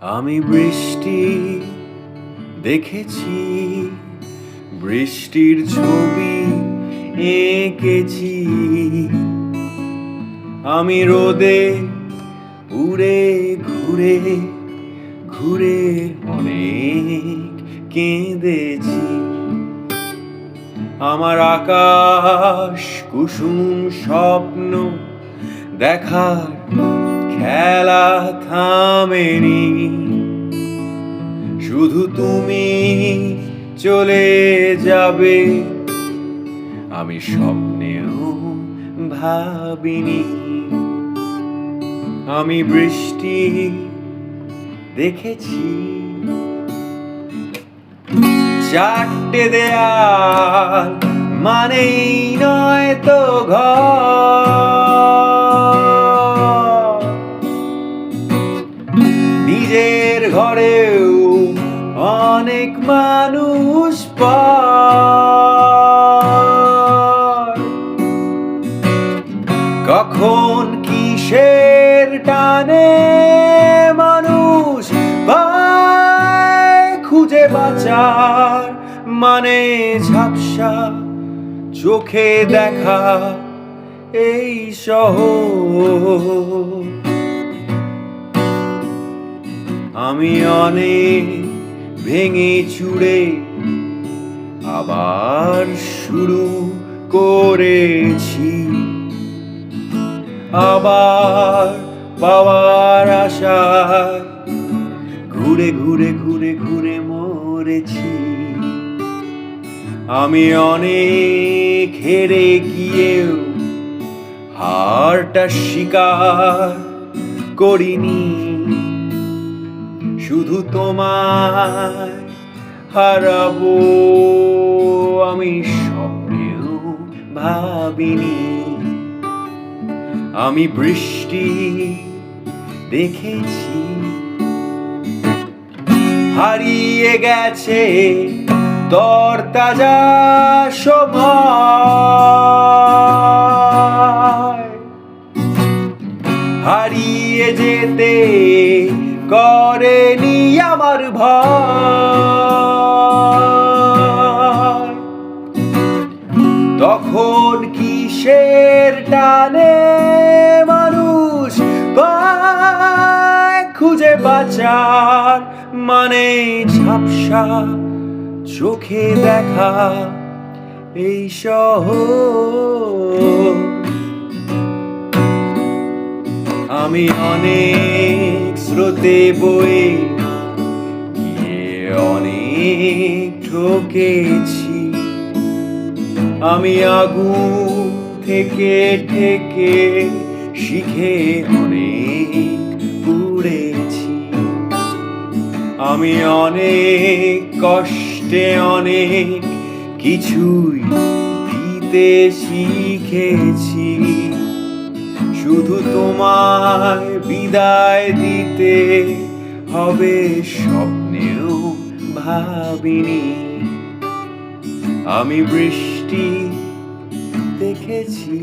আমি বৃষ্টি দেখেছি, বৃষ্টির ছবি এঁকেছি। আমি রোদে উড়ে ঘুরে ঘুরে অনেক কেঁদেছি। আমার আকাশ কুসুম স্বপ্ন দেখার খেলা থামেনি। শুধু তুমি চলে যাবে আমি স্বপ্নেও ভাবিনি। আমি বৃষ্টি দেখেছি, চারটে দেয়াল মানেই নয় তো ঘর। নিজের ঘরেও অনেক মানুষ পর। কখন কিসের টানে মানুষ পায় খুঁজে বাঁচার মানে ঝাপসা চোখে দেখা এই শহর। আমি অনেক ভেঙে চুড়ে আবার শুরু করেছি। আবার পাওয়ার আশায় ঘুরে ঘুরে ঘুরে ঘুরে মরেছি। আমি অনেক হেরে গিয়েও হারটা স্বীকার করিনি। শুধু তোমায় হারাবো আমি স্বপ্নেও ভাবিনি। আমি বৃষ্টি দেখেছি, হারিয়ে গেছে তরতাজা সময়। হারিয়ে যেতে করেনি আমার ভয়। তখন কিসের টানে মানুষ পায় খুঁজে বাঁচার মানে ঝাপসা চোখে দেখা এই শহর। আমি অনেক স্রোতে বয়ে গিয়ে অনেক ঠকেছি। আমি আগুন থেকে ঠেকে শিখে অনেক পুড়েছি। আমি অনেক কষ্টে অনেক কিছুই দিতে শিখেছি। শুধু তোমায় বিদায় দিতে হবে স্বপ্নেও ভাবিনি। আমি বৃষ্টি দেখেছি।